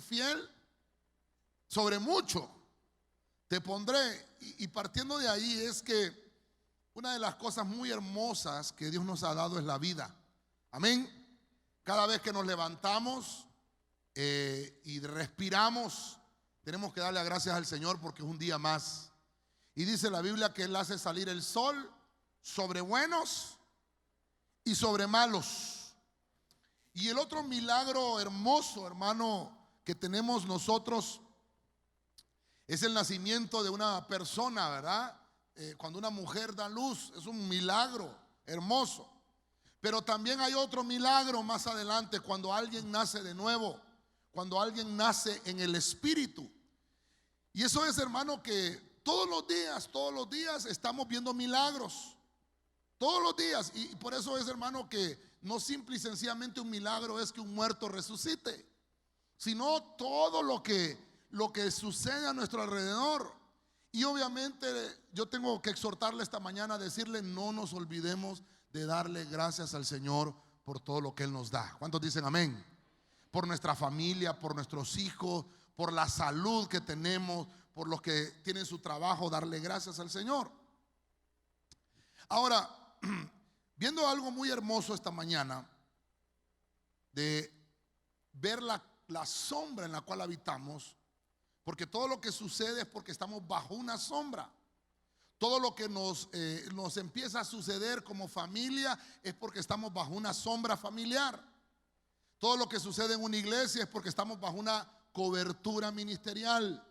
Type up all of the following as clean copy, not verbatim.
fuiste fiel sobre mucho, te pondré. Y partiendo de ahí es que una de las cosas muy hermosas que Dios nos ha dado es la vida. Amén. Cada vez que nos levantamos y respiramos, tenemos que darle gracias al Señor porque es un día más. Y dice la Biblia que Él hace salir el sol sobre buenos y sobre malos. Y el otro milagro hermoso, hermano, que tenemos nosotros es el nacimiento de una persona, ¿verdad? Cuando una mujer da luz, es un milagro hermoso. Pero también hay otro milagro más adelante, cuando alguien nace de nuevo, cuando alguien nace en el Espíritu. Y eso es, hermano, que todos los días estamos viendo milagros. Todos los días. Y por eso es, hermano, que no simple y sencillamente un milagro es que un muerto resucite, sino todo lo que sucede a nuestro alrededor. Y obviamente yo tengo que exhortarle esta mañana a decirle: no nos olvidemos de darle gracias al Señor por todo lo que Él nos da. ¿Cuántos dicen amén? Por nuestra familia, por nuestros hijos, por la salud que tenemos, por los que tienen su trabajo, darle gracias al Señor. Ahora, viendo algo muy hermoso esta mañana, de ver la sombra en la cual habitamos, porque todo lo que sucede es porque estamos bajo una sombra. Todo lo que nos empieza a suceder como familia es porque estamos bajo una sombra familiar. Todo lo que sucede en una iglesia es porque estamos bajo una cobertura ministerial.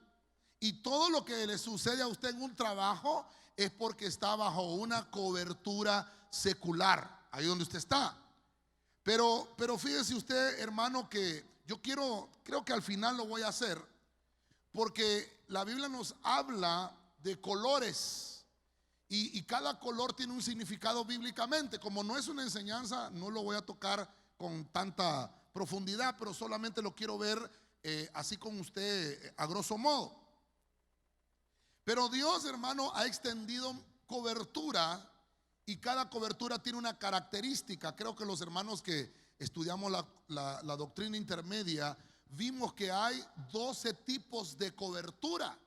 Y todo lo que le sucede a usted en un trabajo es porque está bajo una cobertura secular, ahí donde usted está. Pero fíjese usted, hermano, que yo creo que al final lo voy a hacer, porque la Biblia nos habla de colores. Y cada color tiene un significado bíblicamente. Como no es una enseñanza, no lo voy a tocar con tanta profundidad, pero solamente lo quiero ver así con usted a grosso modo. Pero Dios, hermano, ha extendido cobertura, y cada cobertura tiene una característica. Creo que los hermanos que estudiamos la doctrina intermedia vimos que hay 12 tipos de cobertura.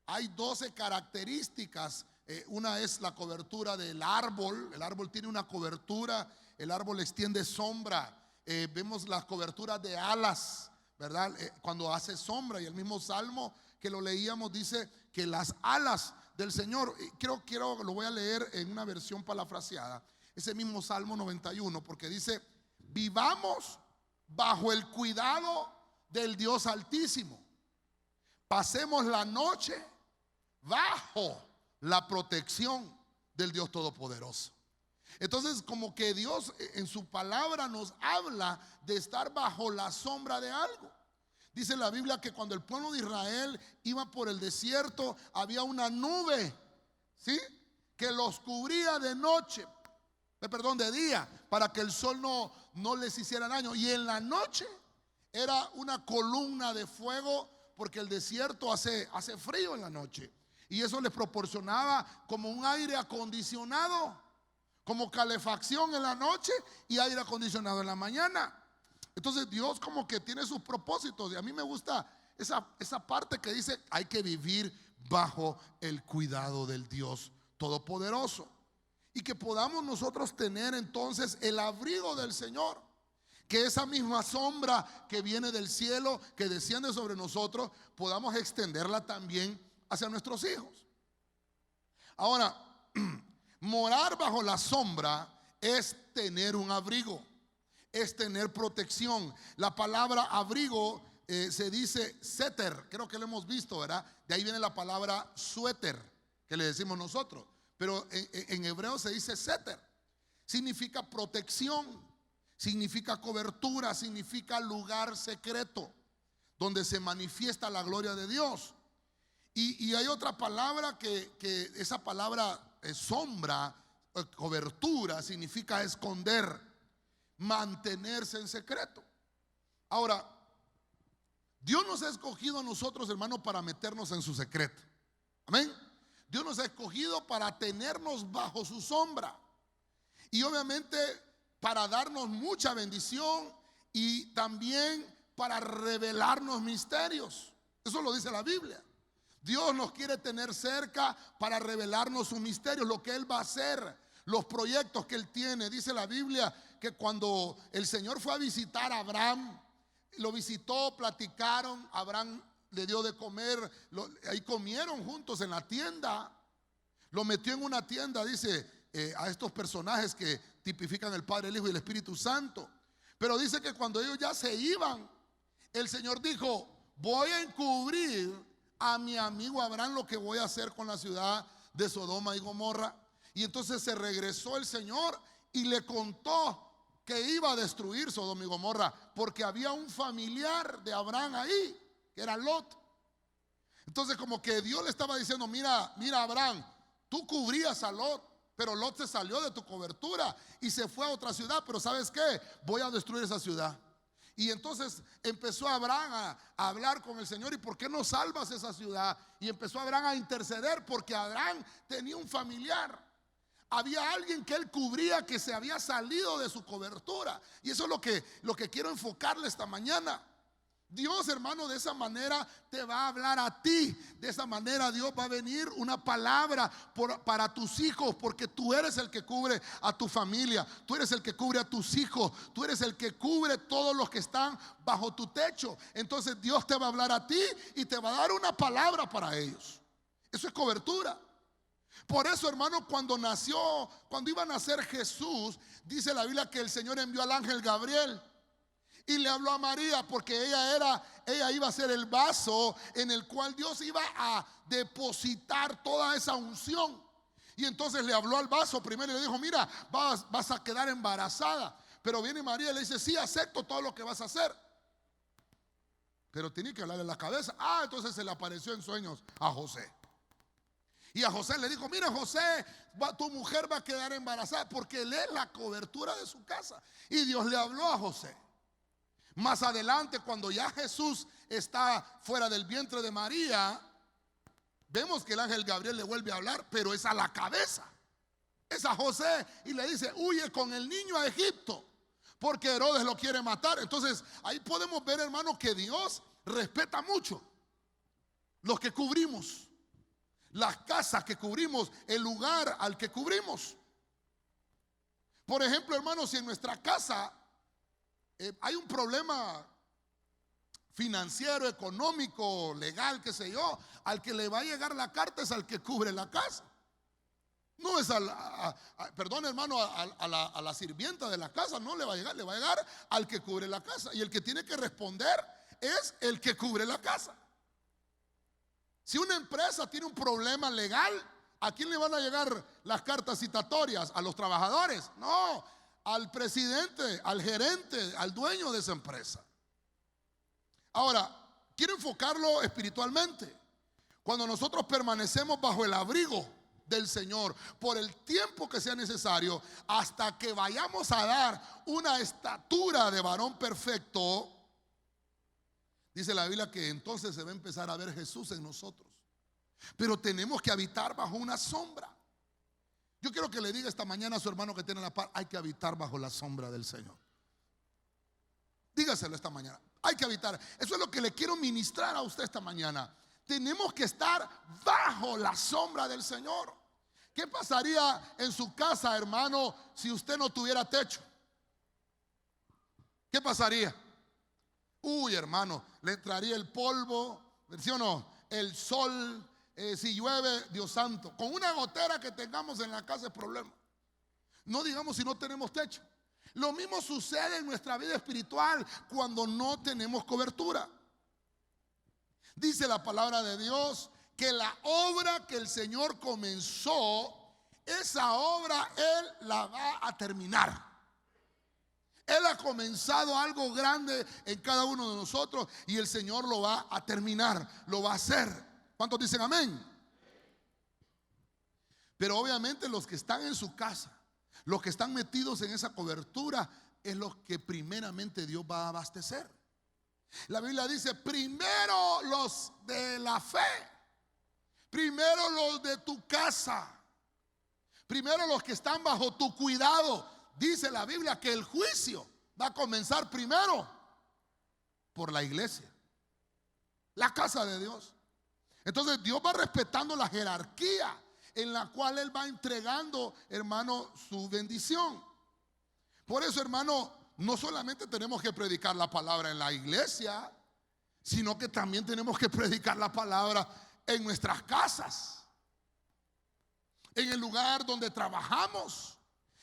Hay 12 características. Una es la cobertura del árbol. El árbol tiene una cobertura, el árbol extiende sombra. Vemos las coberturas de alas, ¿verdad? Cuando hace sombra, y el mismo Salmo que lo leíamos dice que las alas del Señor, lo voy a leer en una versión parafraseada, ese mismo Salmo 91, porque dice: vivamos bajo el cuidado del Dios Altísimo, pasemos la noche bajo la protección del Dios Todopoderoso. Entonces, como que Dios en su palabra nos habla de estar bajo la sombra de algo. Dice la Biblia que cuando el pueblo de Israel iba por el desierto, había una nube, ¿sí?, que los cubría de día, para que el sol no les hiciera daño. Y en la noche era una columna de fuego, porque el desierto hace frío en la noche. Y eso les proporcionaba como un aire acondicionado, como calefacción en la noche y aire acondicionado en la mañana. Entonces Dios como que tiene sus propósitos. Y a mí me gusta esa parte que dice: hay que vivir bajo el cuidado del Dios Todopoderoso. Y que podamos nosotros tener entonces el abrigo del Señor. Que esa misma sombra que viene del cielo, que desciende sobre nosotros, podamos extenderla también hacia nuestros hijos. Ahora, morar bajo la sombra es tener un abrigo, es tener protección. La palabra abrigo se dice seter, creo que lo hemos visto, ¿verdad? De ahí viene la palabra suéter, que le decimos nosotros, pero en hebreo se dice seter. Significa protección, significa cobertura, significa lugar secreto, donde se manifiesta la gloria de Dios. Y hay otra palabra que esa palabra sombra, cobertura, significa esconder, mantenerse en secreto. Ahora, Dios nos ha escogido a nosotros, hermanos, para meternos en su secreto. Amén. Dios nos ha escogido para tenernos bajo su sombra. Y obviamente para darnos mucha bendición, y también para revelarnos misterios. Eso lo dice la Biblia. Dios nos quiere tener cerca para revelarnos sus misterios, lo que Él va a hacer, los proyectos que Él tiene. Dice la Biblia que cuando el Señor fue a visitar a Abraham, lo visitó, platicaron, Abraham le dio de comer, ahí comieron juntos en la tienda, lo metió en una tienda, dice, a estos personajes que tipifican el Padre, el Hijo y el Espíritu Santo. Pero dice que cuando ellos ya se iban, el Señor dijo: voy a encubrir a mi amigo Abraham lo que voy a hacer con la ciudad de Sodoma y Gomorra. Y entonces se regresó el Señor y le contó que iba a destruir Sodoma y Gomorra, porque había un familiar de Abraham ahí, que era Lot. Entonces como que Dios le estaba diciendo: mira Abraham, tú cubrías a Lot, pero Lot se salió de tu cobertura y se fue a otra ciudad, pero ¿sabes qué? Voy a destruir esa ciudad. Y entonces empezó Abraham a hablar con el Señor: ¿y por qué no salvas esa ciudad? Y empezó Abraham a interceder, porque Abraham tenía un familiar. Había alguien que él cubría, que se había salido de su cobertura. Y eso es lo que quiero enfocarle esta mañana. Dios, hermano, de esa manera te va a hablar a ti. De esa manera Dios va a venir una palabra para tus hijos, porque tú eres el que cubre a tu familia, tú eres el que cubre a tus hijos, tú eres el que cubre todos los que están bajo tu techo. Entonces Dios te va a hablar a ti y te va a dar una palabra para ellos. Eso es cobertura. Por eso, hermano, cuando iba a nacer Jesús, dice la Biblia que el Señor envió al ángel Gabriel y le habló a María, porque ella iba a ser el vaso en el cual Dios iba a depositar toda esa unción. Y entonces le habló al vaso primero y le dijo: mira, vas a quedar embarazada. Pero viene María y le dice: sí, acepto todo lo que vas a hacer, pero tiene que hablarle en la cabeza. Entonces se le apareció en sueños a José. Y a José le dijo: mira, José, tu mujer va a quedar embarazada, porque él es la cobertura de su casa. Y Dios le habló a José. Más adelante, cuando ya Jesús está fuera del vientre de María, vemos que el ángel Gabriel le vuelve a hablar, pero es a la cabeza. Es a José, y le dice: huye con el niño a Egipto, porque Herodes lo quiere matar. Entonces ahí podemos ver, hermano, que Dios respeta mucho los que cubrimos, las casas que cubrimos, el lugar al que cubrimos. Por ejemplo, hermano, si en nuestra casa hay un problema financiero, económico, legal, qué sé yo, al que le va a llegar la carta es al que cubre la casa. No es perdón, hermano, a la sirvienta de la casa, no le va a llegar, le va a llegar al que cubre la casa. Y el que tiene que responder es el que cubre la casa. Si una empresa tiene un problema legal, ¿a quién le van a llegar las cartas citatorias? ¿A los trabajadores? No, al presidente, al gerente, al dueño de esa empresa. Ahora, quiero enfocarlo espiritualmente. Cuando nosotros permanecemos bajo el abrigo del Señor por el tiempo que sea necesario, hasta que vayamos a dar una estatura de varón perfecto, dice la Biblia que entonces se va a empezar a ver Jesús en nosotros. Pero tenemos que habitar bajo una sombra. Yo quiero que le diga esta mañana a su hermano que tiene la par: hay que habitar bajo la sombra del Señor. Dígaselo esta mañana: hay que habitar. Eso es lo que le quiero ministrar a usted esta mañana. Tenemos que estar bajo la sombra del Señor. ¿Qué pasaría en su casa, hermano, si usted no tuviera techo? ¿Qué pasaría? Hermano, le entraría el polvo, ¿sí o no? El sol, si llueve, Dios santo. Con una gotera que tengamos en la casa es problema. No digamos si no tenemos techo. Lo mismo sucede en nuestra vida espiritual cuando no tenemos cobertura. Dice la palabra de Dios que la obra que el Señor comenzó, esa obra Él la va a terminar. Él ha comenzado algo grande en cada uno de nosotros y el Señor lo va a terminar, lo va a hacer. ¿Cuántos dicen amén? Pero obviamente los que están en su casa, los que están metidos en esa cobertura, es los que primeramente Dios va a abastecer. La Biblia dice: primero los de la fe, primero los de tu casa, primero los que están bajo tu cuidado. Dice la Biblia que el juicio va a comenzar primero por la iglesia, la casa de Dios. Entonces Dios va respetando la jerarquía en la cual Él va entregando, hermano, su bendición. Por eso, hermano, no solamente tenemos que predicar la palabra en la iglesia, sino que también tenemos que predicar la palabra en nuestras casas, en el lugar donde trabajamos,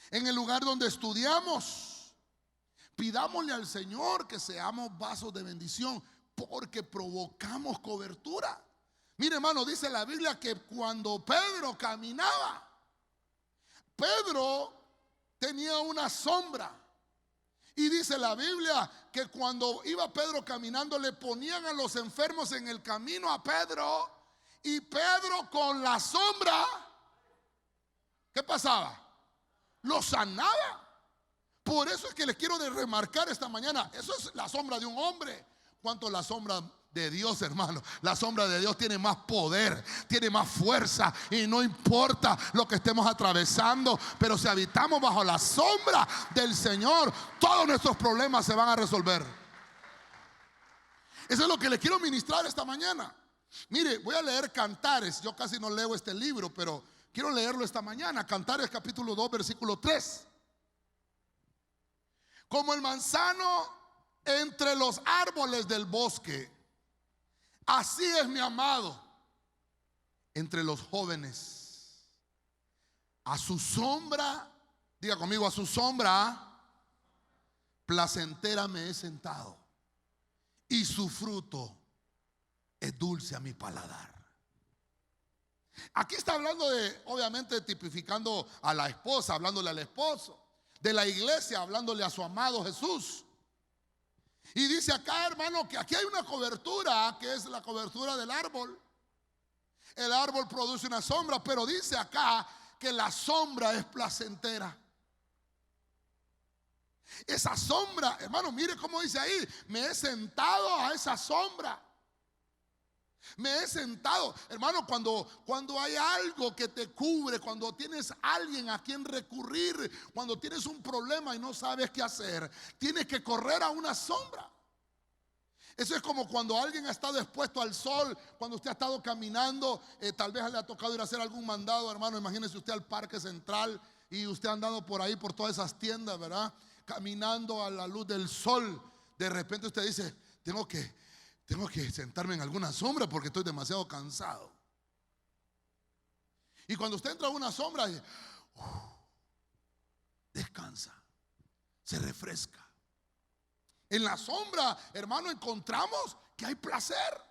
en el lugar donde estudiamos. Pidámosle al Señor que seamos vasos de bendición, porque provocamos cobertura. Mire, hermano, dice la Biblia que cuando Pedro caminaba, Pedro tenía una sombra. Y dice la Biblia que cuando iba Pedro caminando, le ponían a los enfermos en el camino a Pedro, y Pedro con la sombra, ¿qué pasaba? Lo sanaba. Por eso es que les quiero remarcar esta mañana, eso es la sombra de un hombre. ¿Cuánto la sombra de Dios, hermano? La sombra de Dios tiene más poder, tiene más fuerza, y no importa lo que estemos atravesando, pero si habitamos bajo la sombra del Señor, todos nuestros problemas se van a resolver. Eso es lo que les quiero ministrar esta mañana. Mire, voy a leer Cantares. Yo casi no leo este libro, pero quiero leerlo esta mañana. Cantares capítulo 2, versículo 3. Como el manzano entre los árboles del bosque, así es mi amado entre los jóvenes. A su sombra, diga conmigo, a su sombra placentera me he sentado, y su fruto es dulce a mi paladar. Aquí está hablando de, obviamente tipificando a la esposa, hablándole al esposo. De la iglesia, hablándole a su amado Jesús. Y dice acá, hermano, que aquí hay una cobertura, que es la cobertura del árbol. El árbol produce una sombra, pero dice acá que la sombra es placentera. Esa sombra, hermano, mire cómo dice ahí: me he sentado a esa sombra. Me he sentado, hermano, cuando hay algo que te cubre, cuando tienes alguien a quien recurrir, cuando tienes un problema y no sabes qué hacer, tienes que correr a una sombra. Eso es como cuando alguien ha estado expuesto al sol, cuando usted ha estado caminando, tal vez le ha tocado ir a hacer algún mandado, hermano. Imagínese usted al Parque Central y usted ha andado por ahí, por todas esas tiendas, ¿verdad? Caminando a la luz del sol. De repente usted dice: tengo que sentarme en alguna sombra porque estoy demasiado cansado. Y cuando usted entra a una sombra, descansa, se refresca. En la sombra, hermano, encontramos que hay placer,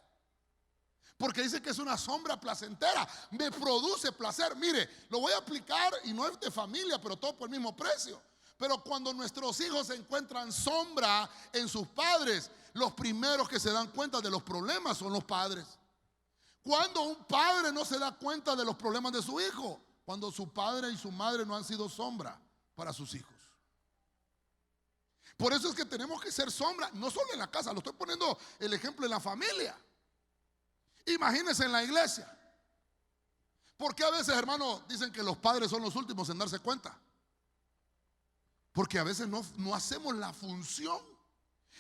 porque dice que es una sombra placentera, me produce placer. Mire, lo voy a aplicar, y no es de familia, pero todo por el mismo precio. Pero cuando nuestros hijos encuentran sombra en sus padres, los primeros que se dan cuenta de los problemas son los padres. Cuando un padre no se da cuenta de los problemas de su hijo, cuando su padre y su madre no han sido sombra para sus hijos. Por eso es que tenemos que ser sombra, no solo en la casa, lo estoy poniendo el ejemplo en la familia. Imagínense en la iglesia. Porque a veces, hermano, dicen que los padres son los últimos en darse cuenta? Porque a veces no hacemos la función.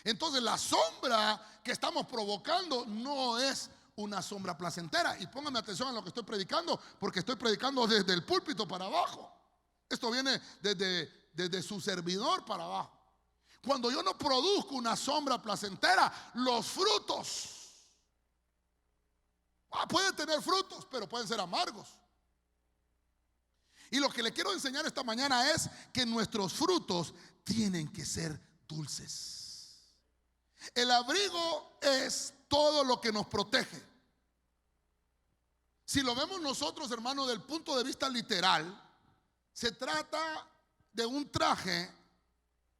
Entonces la sombra que estamos provocando no es una sombra placentera. Y pónganme atención a lo que estoy predicando, porque estoy predicando desde el púlpito para abajo. Esto viene desde su servidor para abajo. Cuando yo no produzco una sombra placentera, los frutos pueden tener frutos, pero pueden ser amargos. Y lo que le quiero enseñar esta mañana es que nuestros frutos tienen que ser dulces. El abrigo es todo lo que nos protege. Si lo vemos nosotros, hermano, del punto de vista literal, se trata de un traje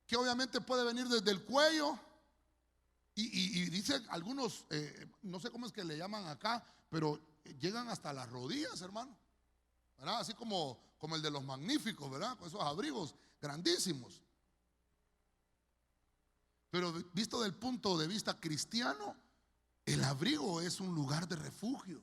que obviamente puede venir desde el cuello y dicen algunos, no sé cómo es que le llaman acá, pero llegan hasta las rodillas, hermano, ¿verdad? Así como el de los magníficos, ¿verdad? Con esos abrigos grandísimos. Pero visto del punto de vista cristiano, el abrigo es un lugar de refugio.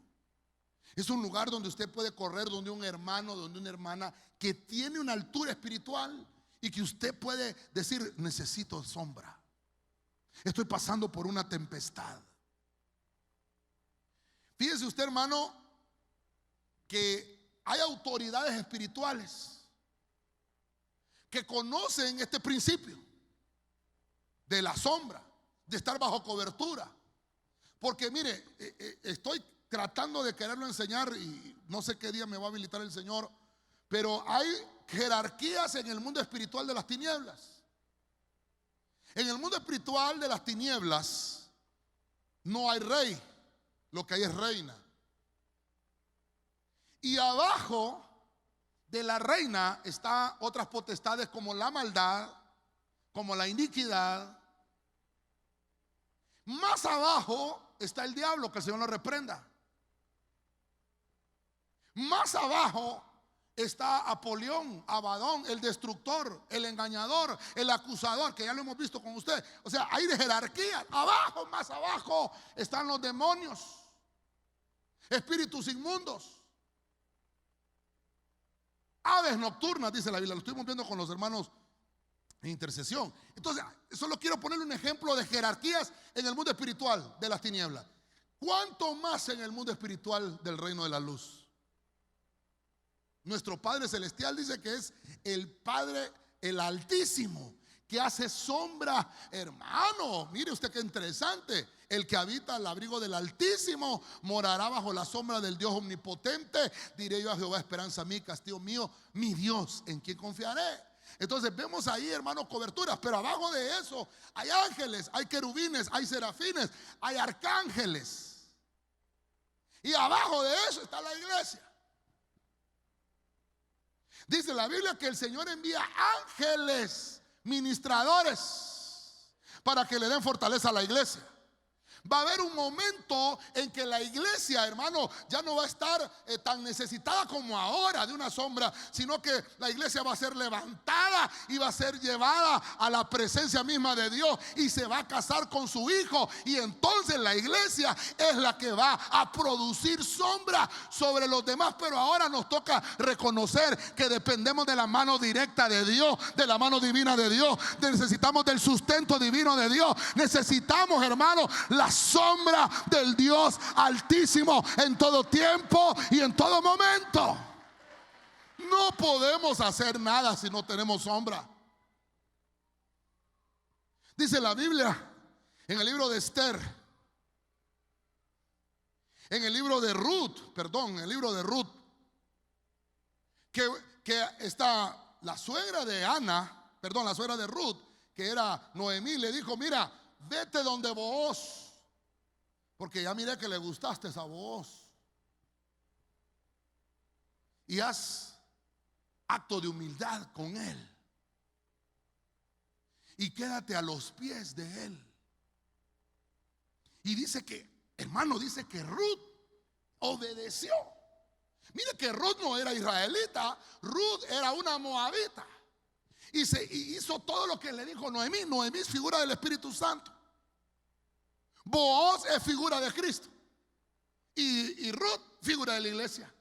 Es un lugar donde usted puede correr, donde un hermano, donde una hermana que tiene una altura espiritual y que usted puede decir: necesito sombra. Estoy pasando por una tempestad. Fíjese usted, hermano, que hay autoridades espirituales que conocen este principio de la sombra, de estar bajo cobertura. Porque mire, estoy tratando de quererlo enseñar y no sé qué día me va a habilitar el Señor, pero hay jerarquías en el mundo espiritual de las tinieblas. En el mundo espiritual de las tinieblas no hay rey, lo que hay es reina. Y abajo de la reina están otras potestades como la maldad, como la iniquidad. Más abajo está el diablo, que el Señor lo reprenda. Más abajo está Apolión, Abadón, el destructor, el engañador, el acusador, que ya lo hemos visto con usted. O sea, hay de jerarquía. Abajo, más abajo están los demonios, espíritus inmundos, aves nocturnas, dice la Biblia. Lo estuvimos viendo con los hermanos en intercesión. Entonces, solo quiero ponerle un ejemplo de jerarquías en el mundo espiritual de las tinieblas. ¿Cuánto más en el mundo espiritual del reino de la luz? Nuestro Padre Celestial dice que es el Padre, el Altísimo, que hace sombra. Hermano, mire usted qué interesante. El que habita al abrigo del Altísimo morará bajo la sombra del Dios omnipotente. Diré yo a Jehová, esperanza mía, castillo mío, mi Dios, en quien confiaré. Entonces vemos ahí, hermanos, coberturas. Pero abajo de eso hay ángeles, hay querubines, hay serafines, hay arcángeles. Y abajo de eso está la iglesia. Dice la Biblia que el Señor envía ángeles ministradores para que le den fortaleza a la iglesia. Va a haber un momento en que la iglesia, hermano, ya no va a estar tan necesitada como ahora de una sombra, sino que la iglesia va a ser levantada y va a ser llevada a la presencia misma de Dios y se va a casar con su hijo. Y entonces la iglesia es la que va a producir sombra sobre los demás. Pero ahora nos toca reconocer que dependemos de la mano directa de Dios, de la mano divina de Dios. Necesitamos del sustento divino de Dios. Necesitamos, hermano, la sombra del Dios Altísimo en todo tiempo y en todo momento. No podemos hacer nada si no tenemos sombra. Dice la Biblia en el libro de Esther, en el libro de Ruth, en el libro de Ruth, que está la suegra de la suegra de Ruth, que era Noemí, le dijo: mira, vete donde Booz, porque ya miré que le gustaste esa voz, y haz acto de humildad con él y quédate a los pies de él. Y dice que, hermano, dice que Ruth obedeció. Mire que Ruth no era israelita, Ruth era una moabita, y hizo todo lo que le dijo Noemí. Noemí es figura del Espíritu Santo. Booz es figura de Cristo y Ruth figura de la iglesia.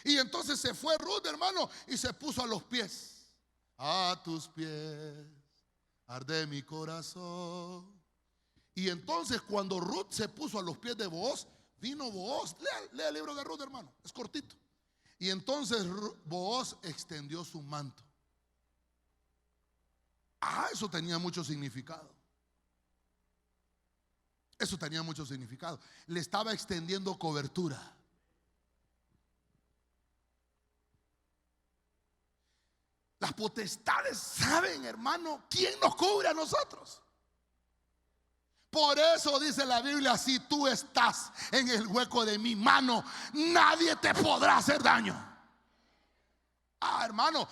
Y entonces se fue Ruth, hermano, y se puso a los pies. A tus pies arde mi corazón. Y entonces cuando Ruth se puso a los pies de Booz, vino Booz. Lea el libro de Ruth, hermano, es cortito. Y entonces Booz extendió su manto. Eso tenía mucho significado. Eso tenía mucho significado. Le estaba extendiendo cobertura. Las potestades saben, hermano, quién nos cubre a nosotros. Por eso dice la Biblia: si tú estás en el hueco de mi mano, nadie te podrá hacer daño. Hermano,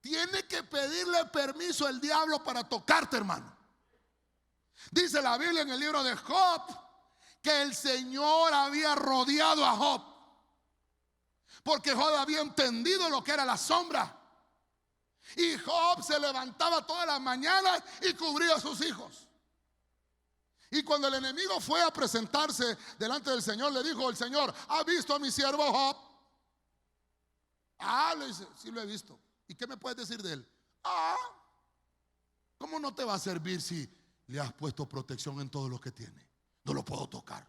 tiene que pedirle permiso al diablo para tocarte, hermano. Dice la Biblia en el libro de Job que el Señor había rodeado a Job, porque Job había entendido lo que era la sombra. Y Job se levantaba todas las mañanas y cubría a sus hijos. Y cuando el enemigo fue a presentarse delante del Señor, le dijo el Señor: ¿ha visto a mi siervo Job? Le dice: sí, lo he visto. ¿Y qué me puedes decir de él? ¿Cómo no te va a servir si le has puesto protección en todo lo que tiene. No lo puedo tocar.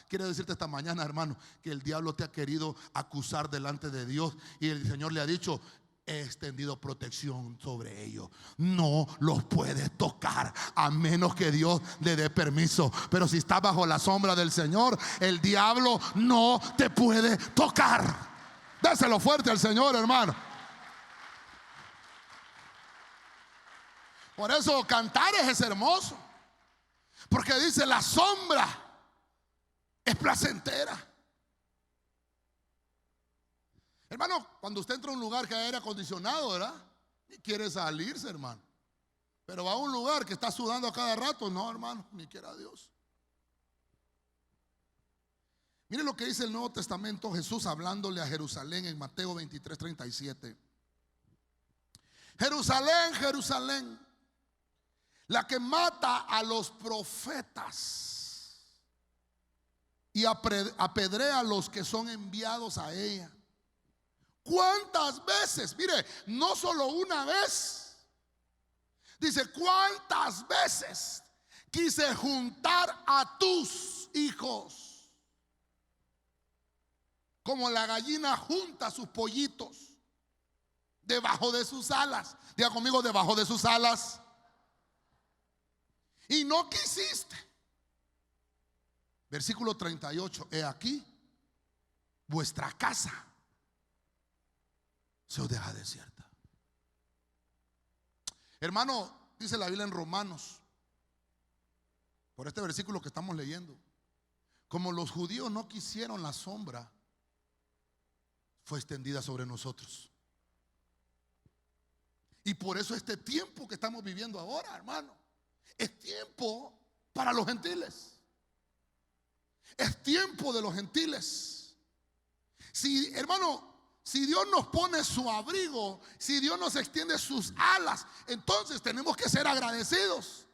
Quiero decirte esta mañana, hermano, que el diablo te ha querido acusar delante de Dios y el Señor le ha dicho: he extendido protección sobre ellos. No los puedes tocar a menos que Dios le dé permiso. Pero si estás bajo la sombra del Señor, el diablo no te puede tocar. Dáselo fuerte al Señor, hermano. Por eso Cantares es hermoso, porque dice: la sombra es placentera. Hermano, cuando usted entra a un lugar que hay aire acondicionado, ¿verdad? Ni quiere salirse, hermano. Pero va a un lugar que está sudando a cada rato. No, hermano, ni quiera Dios. Mire lo que dice el Nuevo Testamento, Jesús hablándole a Jerusalén en Mateo 23:37. Jerusalén, Jerusalén, la que mata a los profetas y apedrea a los que son enviados a ella. ¿Cuántas veces? Mire, no solo una vez. Dice: ¿cuántas veces quise juntar a tus hijos como la gallina junta sus pollitos debajo de sus alas? Diga conmigo: debajo de sus alas. Y no quisiste. Versículo 38. He aquí, vuestra casa se os deja desierta. Hermano, dice la Biblia en Romanos, por este versículo que estamos leyendo: como los judíos no quisieron la sombra, fue extendida sobre nosotros. Y por eso este tiempo que estamos viviendo ahora, hermano, es tiempo para los gentiles. Es tiempo de los gentiles. Si, hermano, si Dios nos pone su abrigo, si Dios nos extiende sus alas, entonces tenemos que ser agradecidos.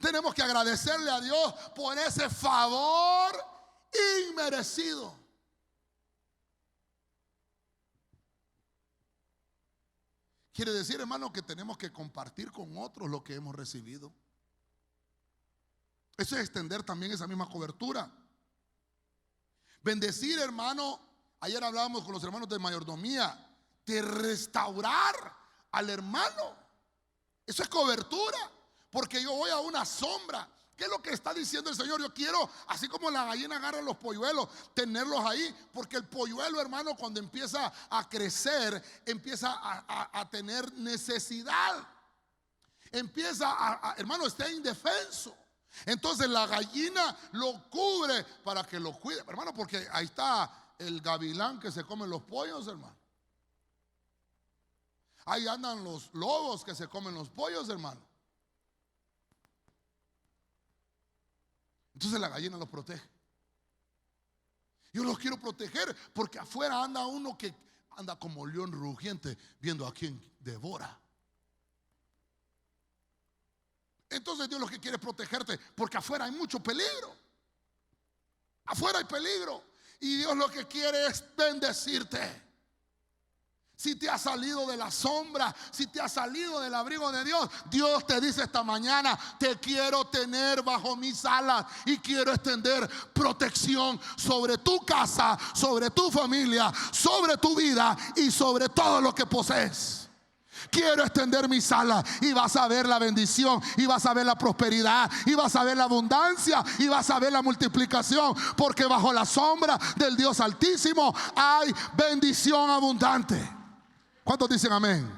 Tenemos que agradecerle a Dios por ese favor inmerecido. Quiere decir, hermano, que tenemos que compartir con otros lo que hemos recibido. Eso es extender también esa misma cobertura. Bendecir, hermano. Ayer hablábamos con los hermanos de mayordomía, de restaurar al hermano. Eso es cobertura, porque yo voy a una sombra. ¿Qué es lo que está diciendo el Señor? Yo quiero, así como la gallina agarra los polluelos, tenerlos ahí, porque el polluelo, hermano, cuando empieza a crecer, empieza a tener necesidad. Empieza hermano, está indefenso. Entonces la gallina lo cubre para que lo cuide, hermano, porque ahí está el gavilán que se come los pollos, hermano. Ahí andan los lobos que se comen los pollos, hermano. Entonces la gallina los protege. Yo los quiero proteger porque afuera anda uno que anda como león rugiente viendo a quién devora. Entonces Dios lo que quiere es protegerte, porque afuera hay mucho peligro. Afuera hay peligro. Y Dios lo que quiere es bendecirte. Si te has salido de la sombra, si te has salido del abrigo de Dios, Dios te dice esta mañana: te quiero tener bajo mis alas y quiero extender protección sobre tu casa, sobre tu familia, sobre tu vida y sobre todo lo que posees. Quiero extender mis alas y vas a ver la bendición, y vas a ver la prosperidad, y vas a ver la abundancia, y vas a ver la multiplicación, porque bajo la sombra del Dios Altísimo hay bendición abundante. ¿Cuántos dicen amén?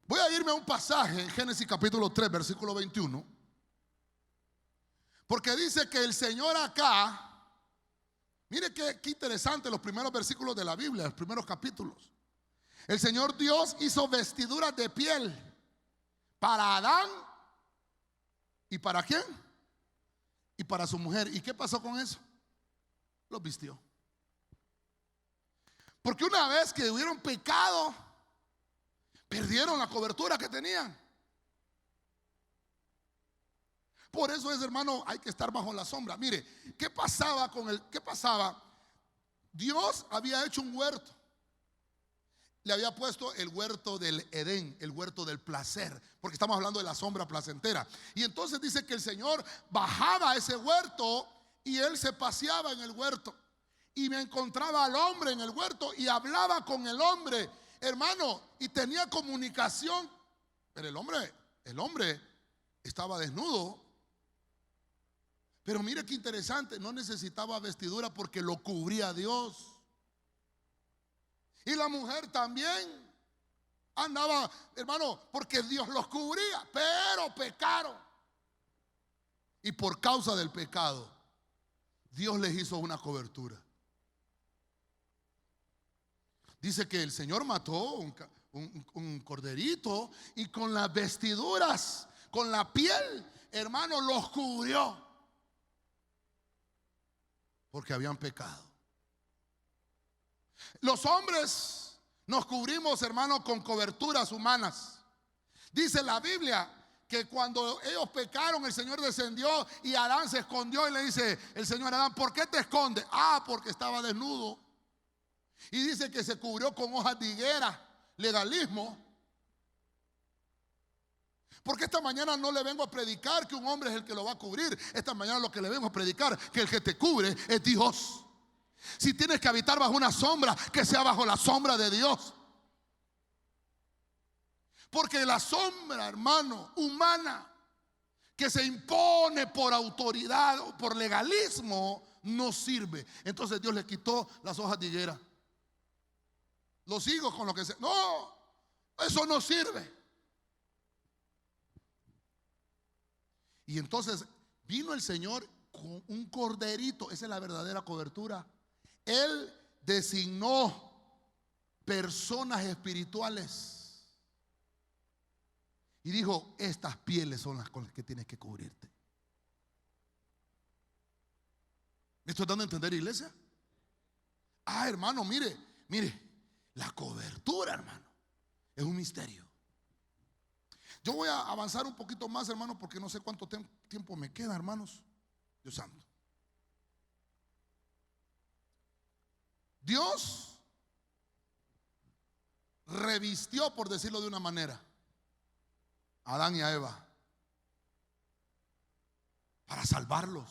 Voy a irme a un pasaje en Génesis capítulo 3, versículo 21, porque dice que el Señor acá, mire qué interesante los primeros versículos de la Biblia, los primeros capítulos. El Señor Dios hizo vestiduras de piel para Adán. ¿Y para quién? Y para su mujer. ¿Y qué pasó con eso? Los vistió. Porque una vez que hubieron pecado, perdieron la cobertura que tenían. Por eso es, hermano, hay que estar bajo la sombra. Mire, ¿qué pasaba? Dios había hecho un huerto. le había puesto el huerto del Edén, el huerto del placer, porque estamos hablando de la sombra placentera. Y entonces dice que el Señor bajaba a ese huerto y él se paseaba en el huerto. Y me encontraba al hombre en el huerto y hablaba con el hombre, hermano, y tenía comunicación. Pero el hombre estaba desnudo. Pero mire qué interesante, no necesitaba vestidura porque lo cubría Dios. Y la mujer también andaba, hermano, porque Dios los cubría, pero pecaron. Y por causa del pecado, Dios les hizo una cobertura. Dice que el Señor mató un corderito y con las vestiduras, con la piel, hermano, los cubrió. Porque habían pecado. Los hombres nos cubrimos, hermano, con coberturas humanas. Dice la Biblia que cuando ellos pecaron, el Señor descendió y Adán se escondió y le dice el Señor a Adán: ¿por qué te escondes? Porque estaba desnudo. Y dice que se cubrió con hojas de higuera, legalismo. Porque esta mañana no le vengo a predicar que un hombre es el que lo va a cubrir. Esta mañana lo que le vengo a predicar, que el que te cubre es Dios. Si tienes que habitar bajo una sombra, que sea bajo la sombra de Dios. Porque la sombra, hermano, humana, que se impone por autoridad o por legalismo, no sirve. Entonces Dios le quitó las hojas de higuera, los higos con lo que sea. No, eso no sirve. Y entonces vino el Señor con un corderito. Esa es la verdadera cobertura. Él designó personas espirituales y dijo: estas pieles son las con las que tienes que cubrirte. ¿Me estoy dando a entender, iglesia? Hermano, mire, la cobertura, hermano, es un misterio. Yo voy a avanzar un poquito más, hermano, porque no sé cuánto tiempo me queda, hermanos. Dios santo. Dios revistió, por decirlo de una manera, a Adán y a Eva para salvarlos.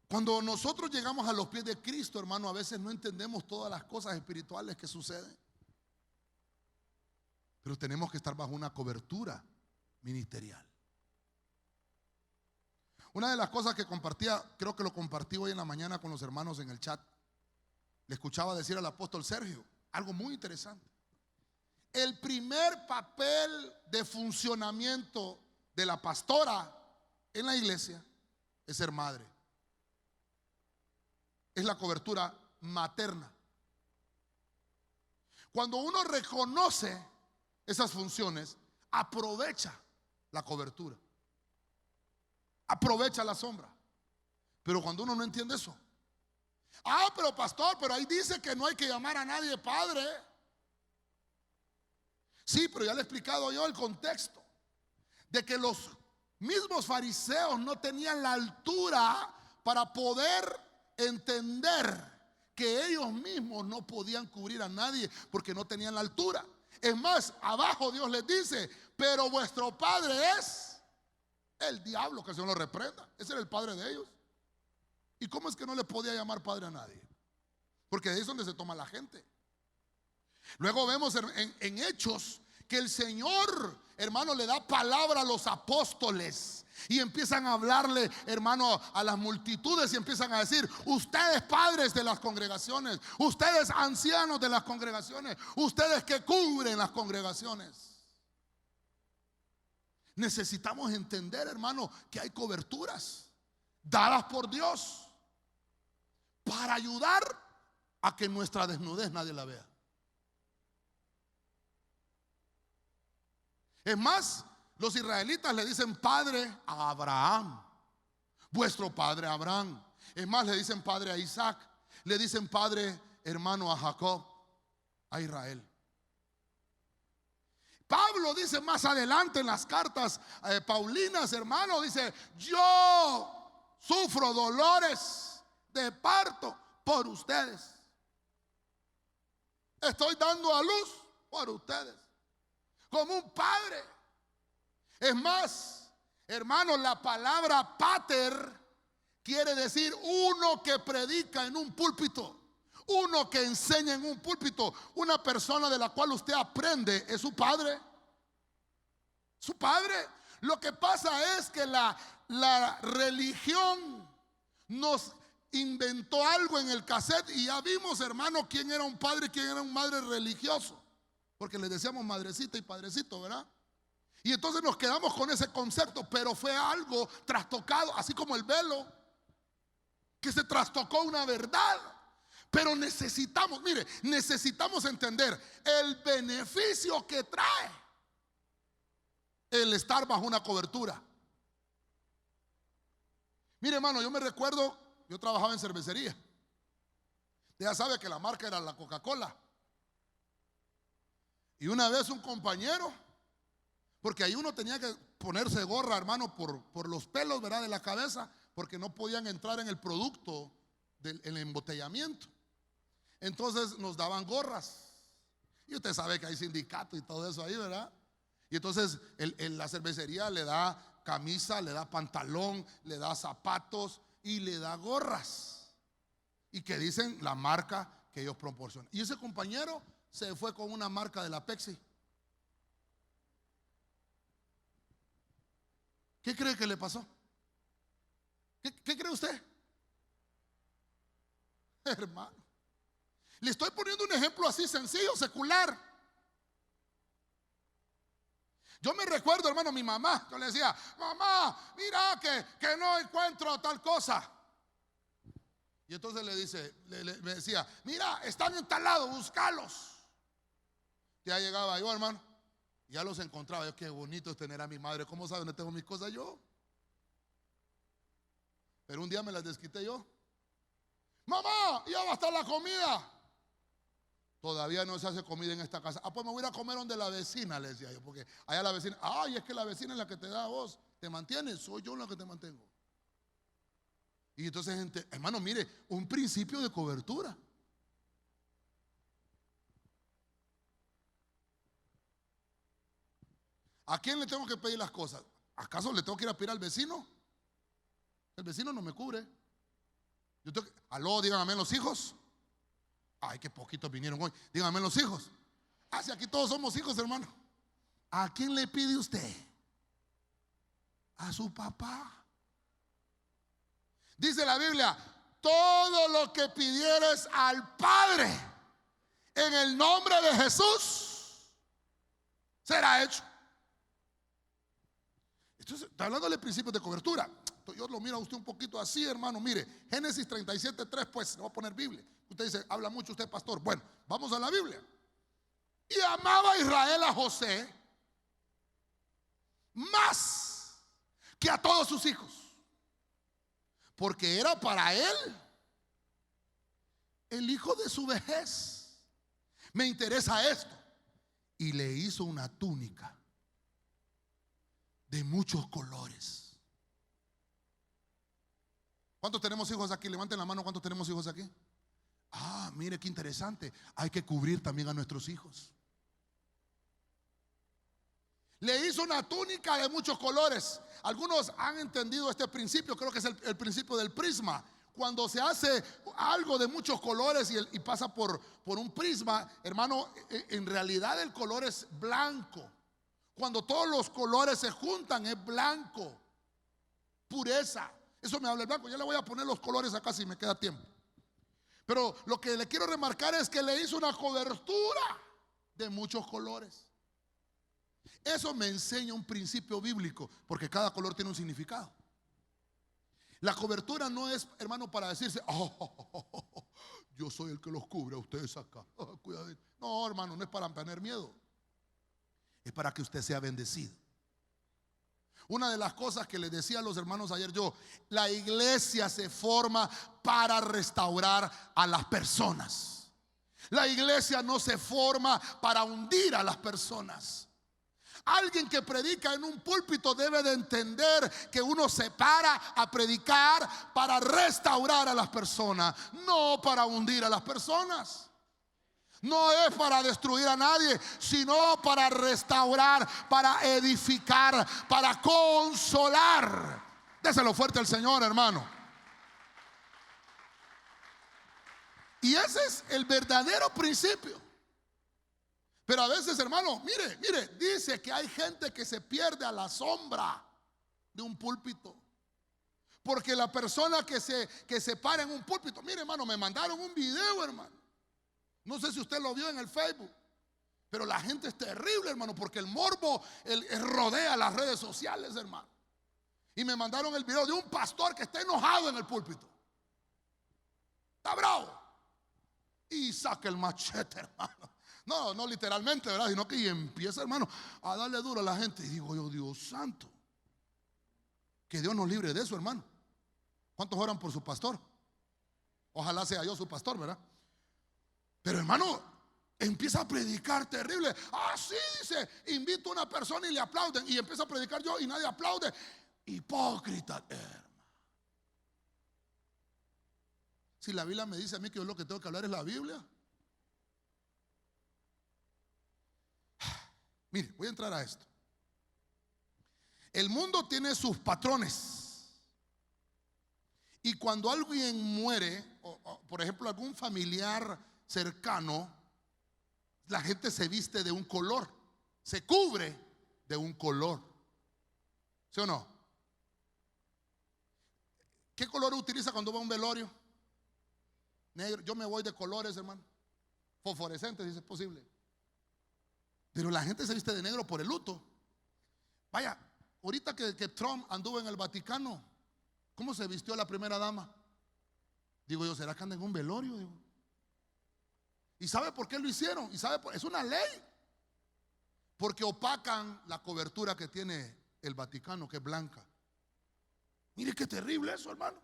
Cuando nosotros llegamos a los pies de Cristo, hermano, a veces no entendemos todas las cosas espirituales que suceden. Pero tenemos que estar bajo una cobertura ministerial. Una de las cosas que compartía, creo que lo compartí hoy en la mañana con los hermanos en el chat, le escuchaba decir al apóstol Sergio algo muy interesante. El primer papel de funcionamiento de la pastora en la iglesia es ser madre. Es la cobertura materna. Cuando uno reconoce esas funciones, aprovecha la cobertura, aprovecha la sombra. Pero cuando uno no entiende eso, pero pastor, pero ahí dice que no hay que llamar a nadie padre. Sí, pero ya le he explicado yo el contexto de que los mismos fariseos no tenían la altura para poder entender que ellos mismos no podían cubrir a nadie porque no tenían la altura. Es más, abajo Dios les dice: pero vuestro padre es el diablo, que el Señor lo reprenda. Ese era el padre de ellos. ¿Y cómo es que no le podía llamar padre a nadie? Porque ahí es donde se toma la gente. Luego vemos en Hechos que el Señor, hermano, le da palabra a los apóstoles y empiezan a hablarle, hermano, a las multitudes y empiezan a decir: ustedes padres de las congregaciones, ustedes ancianos de las congregaciones, ustedes que cubren las congregaciones. Necesitamos entender, hermano, que hay coberturas dadas por Dios para ayudar a que nuestra desnudez nadie la vea. Es más, los israelitas le dicen padre a Abraham, vuestro padre Abraham. Es más, le dicen padre a Isaac, le dicen padre, hermano, a Jacob, a Israel. Pablo dice más adelante en las cartas paulinas, hermano, dice: yo sufro dolores de parto por ustedes. estoy dando a luz por ustedes, como un padre. Es más, hermanos, la palabra pater quiere decir uno que predica en un púlpito, uno que enseña en un púlpito. Una persona de la cual usted aprende es su padre. Su padre. Lo que pasa es que la religión nos inventó algo en el cassette y ya vimos, hermano, quién era un padre y quién era un madre religioso, porque le decíamos madrecita y padrecito, ¿verdad? Y entonces nos quedamos con ese concepto, pero fue algo trastocado, así como el velo, que se trastocó una verdad. Pero necesitamos, mire, necesitamos entender el beneficio que trae el estar bajo una cobertura. Mire, hermano, yo me recuerdo, yo trabajaba en cervecería. Ya sabe que la marca era la Coca-Cola. Y una vez un compañero, porque ahí uno tenía que ponerse gorra, hermano, por los pelos, ¿verdad?, de la cabeza, porque no podían entrar en el producto del embotellamiento. Entonces nos daban gorras. Y usted sabe que hay sindicato y todo eso ahí, ¿verdad? Y entonces la cervecería le da camisa, le da pantalón, le da zapatos y le da gorras. Y que dicen la marca que ellos proporcionan. Y ese compañero se fue con una marca de la Pepsi. ¿Qué cree que le pasó? ¿Qué cree usted? Hermano, le estoy poniendo un ejemplo así sencillo, secular. Yo me recuerdo, hermano, mi mamá, yo le decía: mamá, mira que no encuentro tal cosa. Y entonces le dice, me decía: mira, están en tal lado, búscalos. Ya llegaba yo, hermano, ya los encontraba. Yo, qué bonito es tener a mi madre. ¿Cómo sabe dónde tengo mis cosas yo? Pero un día me las desquité yo. Mamá, ya va a estar la comida. Todavía no se hace comida en esta casa. Ah, pues me voy a ir a comer donde la vecina, le decía yo, porque allá la vecina, ay, es que la vecina es la que te da a vos, te mantiene, soy yo la que te mantengo. Y entonces, hermano, mire, un principio de cobertura. ¿A quién le tengo que pedir las cosas? ¿Acaso le tengo que ir a pedir al vecino? El vecino no me cubre. Aló, digan amén los hijos. Ay, qué poquitos vinieron hoy. Díganme los hijos. Ah, si aquí todos somos hijos, hermano. ¿A quién le pide usted? A su papá. Dice la Biblia: todo lo que pidieres al Padre en el nombre de Jesús será hecho. Entonces, está hablando de principios de cobertura. Yo lo miro a usted un poquito así, hermano. Mire, Génesis 37:3, pues, le voy a poner Biblia. Usted dice: habla mucho usted, pastor. Bueno, vamos a la Biblia. Y amaba Israel a José más que a todos sus hijos, porque era para él el hijo de su vejez. Me interesa esto. Y le hizo una túnica de muchos colores. ¿Cuántos tenemos hijos aquí? Levanten la mano. ¿Cuántos tenemos hijos aquí? Ah, mire qué interesante. Hay que cubrir también a nuestros hijos. Le hizo una túnica de muchos colores. Algunos han entendido este principio. Creo que es el principio del prisma. Cuando se hace algo de muchos colores y pasa por un prisma, hermano, en realidad el color es blanco. Cuando todos los colores se juntan es blanco. Pureza. Eso me habla el blanco. Ya le voy a poner los colores acá si me queda tiempo. Pero lo que le quiero remarcar es que le hizo una cobertura de muchos colores. Eso me enseña un principio bíblico, porque cada color tiene un significado. La cobertura no es, hermano, para decirse: yo soy el que los cubre a ustedes acá. Cuidadito. No, hermano, no es para tener miedo. Es para que usted sea bendecido. Una de las cosas que les decía a los hermanos ayer la iglesia se forma para restaurar a las personas. La iglesia no se forma para hundir a las personas. Alguien que predica en un púlpito debe de entender que uno se para a predicar para restaurar a las personas, no para hundir a las personas. No es para destruir a nadie, sino para restaurar, para edificar, para consolar. Déselo fuerte al Señor, hermano. Y ese es el verdadero principio. Pero a veces, hermano, mire, dice que hay gente que se pierde a la sombra de un púlpito. Porque la persona que se para en un púlpito, mire, hermano, me mandaron un video, hermano. No sé si usted lo vio en el Facebook, pero la gente es terrible, hermano, porque el morbo rodea las redes sociales, hermano. Y me mandaron el video de un pastor que está enojado en el púlpito. Está bravo. Y saca el machete, hermano. No literalmente, ¿verdad? Sino que empieza, hermano, a darle duro a la gente. Y digo yo, Dios santo, que Dios nos libre de eso, hermano. ¿Cuántos oran por su pastor? Ojalá sea yo su pastor, ¿verdad? Pero, hermano, empieza a predicar terrible. Sí, dice, invito a una persona y le aplauden. Y empieza a predicar yo y nadie aplaude. Hipócrita, hermano. Si la Biblia me dice a mí que yo lo que tengo que hablar es la Biblia. Mire, voy a entrar a esto. El mundo tiene sus patrones. Y cuando alguien muere, o por ejemplo algún familiar cercano, la gente se viste de un color, se cubre de un color. ¿Sí o no? ¿Qué color utiliza cuando va a un velorio? Negro. Yo me voy de colores, hermano. Fosforescentes, si es posible. Pero la gente se viste de negro por el luto. Vaya, ahorita que Trump anduvo en el Vaticano, ¿cómo se vistió la primera dama? Digo yo, ¿será que anda en un velorio? Digo. ¿Y sabe por qué lo hicieron? Es una ley. Porque opacan la cobertura que tiene el Vaticano, que es blanca. Mire qué terrible eso, hermano.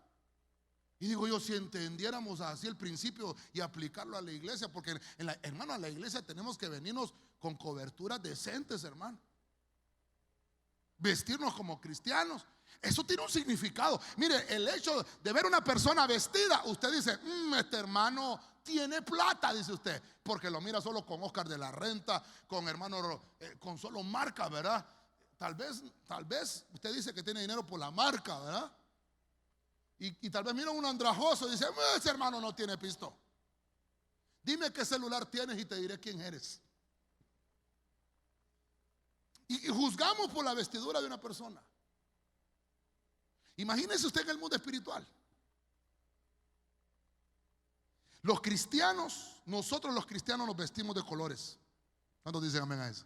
Y digo yo, si entendiéramos así el principio y aplicarlo a la iglesia, porque hermano, a la iglesia tenemos que venirnos con coberturas decentes, hermano. Vestirnos como cristianos. Eso tiene un significado. Mire, el hecho de ver una persona vestida, usted dice, este hermano tiene plata, dice usted, porque lo mira solo con Oscar de la Renta, con hermano, con solo marca, ¿verdad? Tal vez usted dice que tiene dinero por la marca, ¿verdad? Y tal vez mira un andrajoso y dice, ese hermano no tiene pisto. Dime qué celular tienes y te diré quién eres. Y juzgamos por la vestidura de una persona. Imagínese usted en el mundo espiritual. Los cristianos, nosotros los cristianos nos vestimos de colores. ¿Cuántos dicen amén a eso?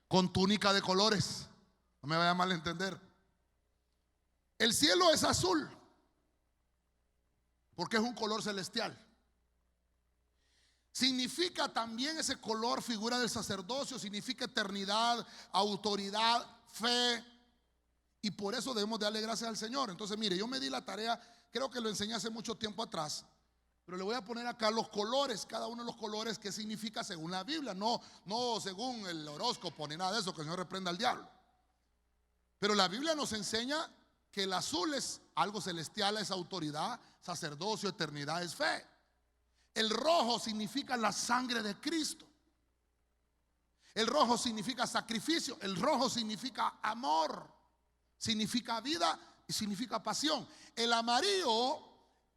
Con túnica de colores. No me vaya a malentender. El cielo es azul, porque es un color celestial. Significa también ese color, figura del sacerdocio, significa eternidad, autoridad, fe. Y por eso debemos de darle gracias al Señor. Entonces, mire, yo me di la tarea, creo que lo enseñé hace mucho tiempo atrás, pero le voy a poner acá los colores, cada uno de los colores, que significa según la Biblia, no según el horóscopo ni nada de eso, que el Señor reprenda al diablo. Pero la Biblia nos enseña que el azul es algo celestial, es autoridad, sacerdocio, eternidad, es fe. El rojo significa la sangre de Cristo. El rojo significa sacrificio. El rojo significa amor, significa vida y significa pasión. El amarillo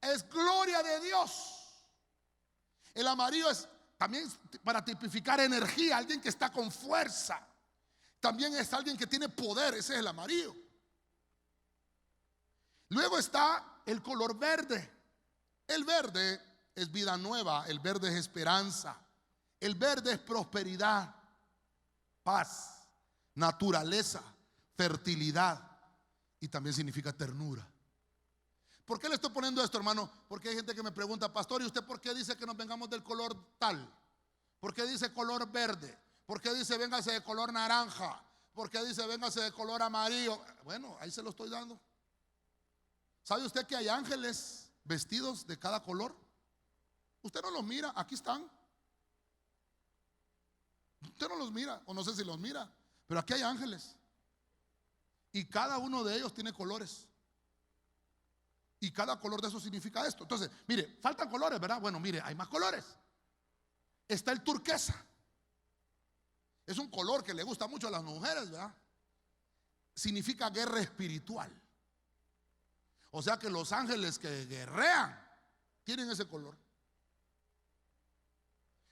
es gloria de Dios. El amarillo es también para tipificar energía, alguien que está con fuerza. También es alguien que tiene poder, ese es el amarillo. Luego está el color verde. El verde es vida nueva, el verde es esperanza, el verde es prosperidad, paz, naturaleza, fertilidad y también significa ternura. ¿Por qué le estoy poniendo esto, hermano? Porque hay gente que me pregunta, pastor, ¿y usted por qué dice que nos vengamos del color tal? ¿Por qué dice color verde? ¿Por qué dice véngase de color naranja? ¿Por qué dice véngase de color amarillo? Bueno, ahí se lo estoy dando. ¿Sabe usted que hay ángeles vestidos de cada color? Usted no los mira, aquí están. Usted no los mira, o no sé si los mira, pero aquí hay ángeles. Y cada uno de ellos tiene colores. Y cada color de eso significa esto. Entonces, mire, faltan colores, ¿verdad? Bueno, mire, hay más colores. está el turquesa. Es un color que le gusta mucho a las mujeres, ¿verdad? Significa guerra espiritual. O sea que los ángeles que guerrean tienen ese color.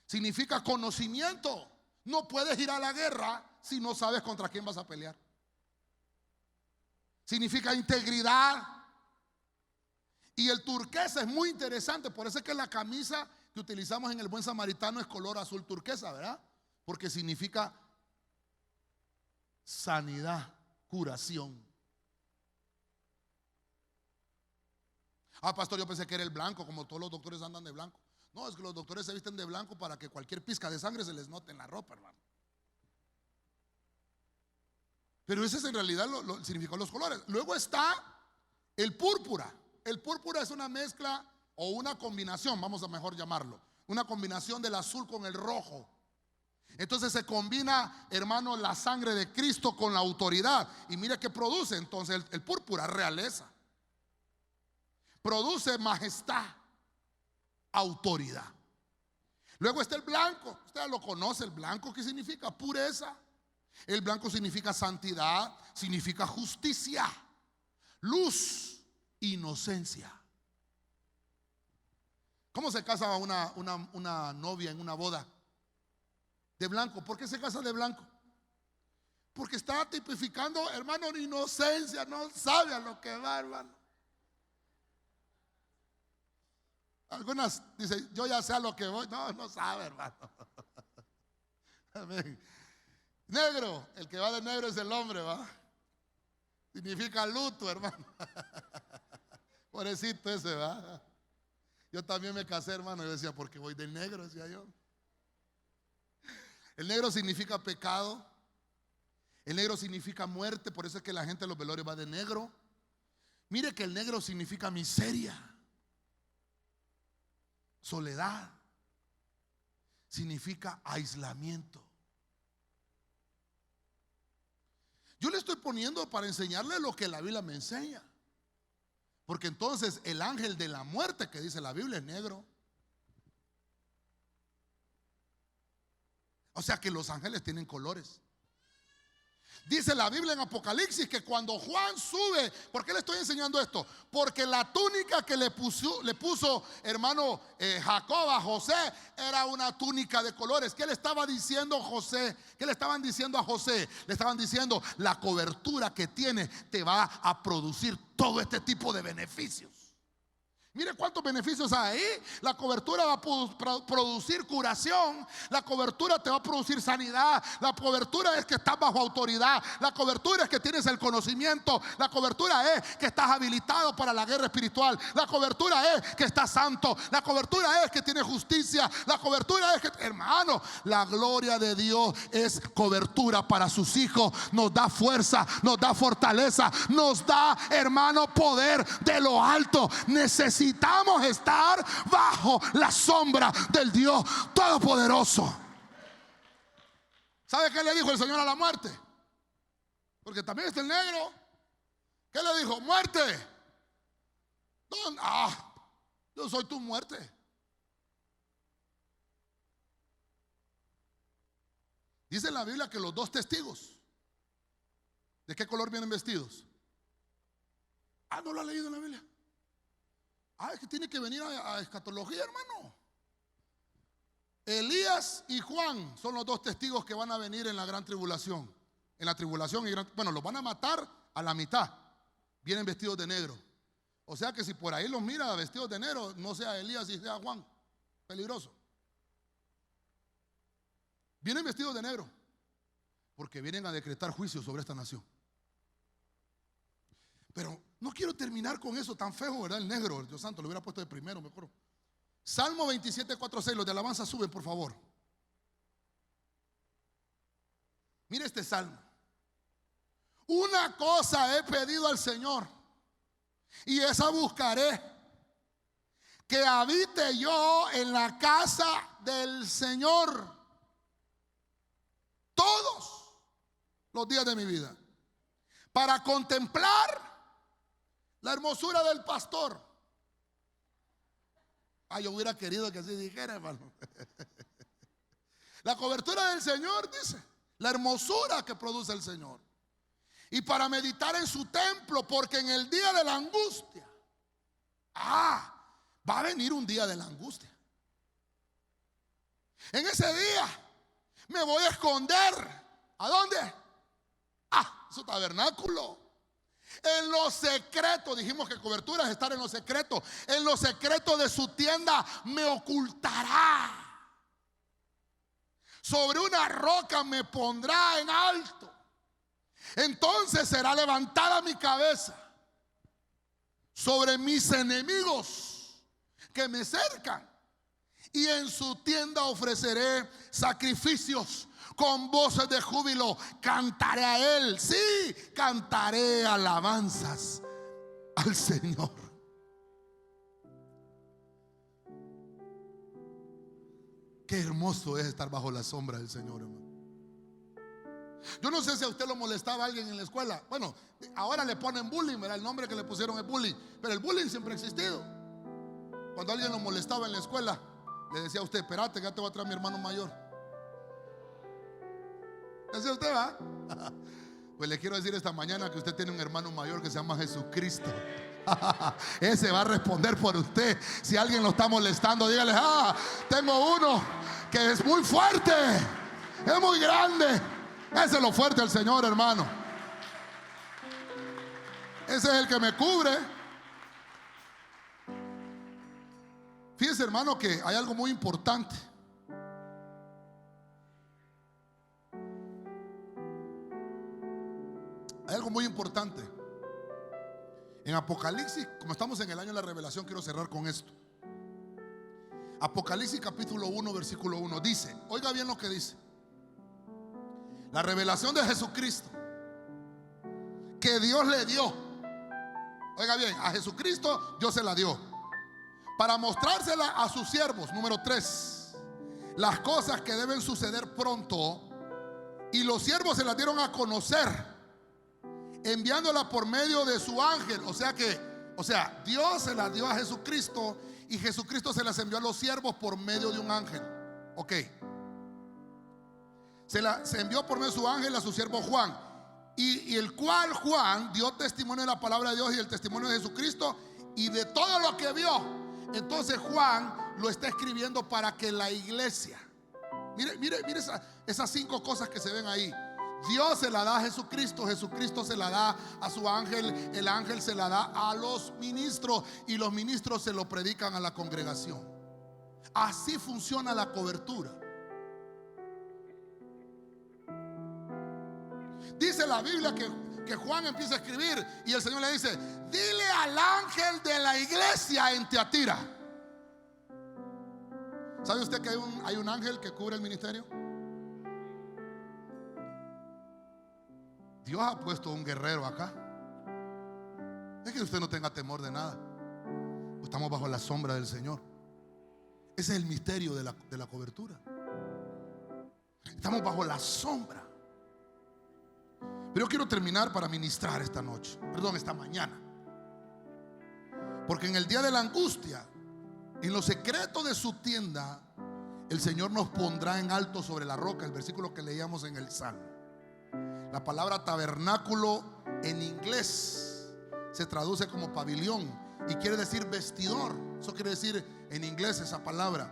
Significa conocimiento. No puedes ir a la guerra si no sabes contra quién vas a pelear. Significa integridad. Y el turquesa es muy interesante. Por eso es que la camisa que utilizamos en el Buen Samaritano es color azul turquesa, ¿verdad? Porque significa sanidad, curación. Ah, pastor, yo pensé que era el blanco, como todos los doctores andan de blanco. No, es que los doctores se visten de blanco para que cualquier pizca de sangre se les note en la ropa, hermano. Pero ese es en realidad el significado de los colores. Luego está el púrpura. El púrpura es una mezcla o una combinación, vamos a mejor llamarlo, una combinación del azul con el rojo. Entonces se combina, hermano, la sangre de Cristo con la autoridad. Y mire qué produce entonces el púrpura: realeza. Produce majestad, autoridad. Luego está el blanco. Usted lo conoce, el blanco. ¿Qué significa? Pureza. El blanco significa santidad, significa justicia, luz, inocencia. ¿Cómo se casa una novia en una boda? De blanco. ¿Por qué se casa de blanco? Porque está tipificando, hermano, inocencia. No sabe a lo que va, hermano. Algunas dicen, yo ya sé a lo que voy. No, no sabe, hermano. Amén. Negro, el que va de negro es el hombre, ¿va? Significa luto, hermano. Pobrecito ese, ¿va? Yo también me casé, hermano. Yo decía, ¿por qué voy de negro? Decía yo. El negro significa pecado. El negro significa muerte. Por eso es que la gente en los velorios va de negro. Mire que el negro significa miseria, soledad. Significa aislamiento. Yo le estoy poniendo para enseñarle lo que la Biblia me enseña. Porque entonces el ángel de la muerte que dice la Biblia es negro. O sea que los ángeles tienen colores. Dice la Biblia en Apocalipsis que cuando Juan sube, ¿por qué le estoy enseñando esto? Porque la túnica que le puso hermano Jacob a José era una túnica de colores. ¿Qué le estaba diciendo José? ¿Qué le estaban diciendo a José? Le estaban diciendo, la cobertura que tiene te va a producir todo este tipo de beneficios. Mire cuántos beneficios hay ahí. La cobertura va a producir curación. La cobertura te va a producir sanidad. La cobertura es que estás bajo autoridad. La cobertura es que tienes el conocimiento. La cobertura es que estás habilitado para la guerra espiritual. La cobertura es que estás santo. La cobertura es que tienes justicia. La cobertura es que, hermano, la gloria de Dios es cobertura para sus hijos. Nos da fuerza, nos da fortaleza, nos da, hermano, poder de lo alto. Necesitamos estar bajo la sombra del Dios Todopoderoso. ¿Sabe qué le dijo el Señor a la muerte? Porque también está el negro. ¿Qué le dijo? Muerte. ¿Dónde? Yo soy tu muerte. Dice en la Biblia que los dos testigos, ¿de qué color vienen vestidos? ¿No lo ha leído en la Biblia? Es que tiene que venir a escatología, hermano. Elías y Juan son los dos testigos que van a venir en la gran tribulación. En la tribulación, bueno, los van a matar a la mitad. Vienen vestidos de negro. O sea que si por ahí los mira vestidos de negro, no sea Elías y sea Juan. Peligroso. Vienen vestidos de negro porque vienen a decretar juicio sobre esta nación. Pero no quiero terminar con eso tan feo, ¿verdad? El negro, el Dios santo, lo hubiera puesto de primero mejor. Salmo 27, 4, 6, los de alabanza suben, por favor. Mire este salmo. Una cosa he pedido al Señor, y esa buscaré, que habite yo en la casa del Señor todos los días de mi vida, para contemplar la hermosura del pastor. Yo hubiera querido que así dijera, hermano. La cobertura del Señor, dice, la hermosura que produce el Señor. Y para meditar en su templo, porque en el día de la angustia, va a venir un día de la angustia. En ese día me voy a esconder. ¿A dónde? Su tabernáculo. En lo secreto, dijimos que cobertura es estar en lo secreto. En lo secreto de su tienda me ocultará. Sobre una roca me pondrá en alto. Entonces será levantada mi cabeza sobre mis enemigos que me cercan. Y en su tienda ofreceré sacrificios. Con voces de júbilo cantaré a Él. Sí, cantaré alabanzas al Señor. Qué hermoso es estar bajo la sombra del Señor, hermano. Yo no sé si a usted lo molestaba alguien en la escuela. Bueno, ahora le ponen bullying, ¿verdad? El nombre que le pusieron es bullying. Pero el bullying siempre ha existido. Cuando alguien lo molestaba en la escuela, le decía a usted: espérate, que ya te voy a traer a mi hermano mayor. ¿Ese usted va? Pues le quiero decir esta mañana que usted tiene un hermano mayor que se llama Jesucristo. Ese va a responder por usted. Si alguien lo está molestando, dígale: tengo uno que es muy fuerte, es muy grande. Ese es lo fuerte del Señor, hermano. Ese es el que me cubre. Fíjese, hermano, que hay algo muy importante. Hay algo muy importante. En Apocalipsis, como estamos en el año de la revelación, quiero cerrar con esto. Apocalipsis capítulo 1, versículo 1 dice, oiga bien lo que dice: la revelación de Jesucristo que Dios le dio. Oiga bien, a Jesucristo Dios se la dio para mostrársela a sus siervos. Número 3, las cosas que deben suceder pronto, y los siervos se las dieron a conocer, enviándola por medio de su ángel. O sea, Dios se las dio a Jesucristo y Jesucristo se las envió a los siervos por medio de un ángel. Ok. Se envió por medio de su ángel a su siervo Juan, y el cual Juan dio testimonio de la palabra de Dios y el testimonio de Jesucristo y de todo lo que vio. Entonces Juan lo está escribiendo para que la iglesia, mire esas 5 cosas que se ven ahí. Dios se la da a Jesucristo, Jesucristo se la da a su ángel, el ángel se la da a los ministros y los ministros se lo predican a la congregación. Así funciona la cobertura. Dice la Biblia que Juan empieza a escribir y el Señor le dice: dile al ángel de la iglesia en Tiatira. ¿Sabe usted que hay un ángel que cubre el ministerio? Dios ha puesto un guerrero acá. Es que usted no tenga temor de nada. Estamos bajo la sombra del Señor. Ese es el misterio de la cobertura. Estamos bajo la sombra. Pero yo quiero terminar para ministrar esta mañana. Porque en el día de la angustia, en lo secreto de su tienda, el Señor nos pondrá en alto sobre la roca. El versículo que leíamos en el Salmo. La palabra tabernáculo en inglés se traduce como pabellón y quiere decir vestidor. Eso quiere decir en inglés esa palabra.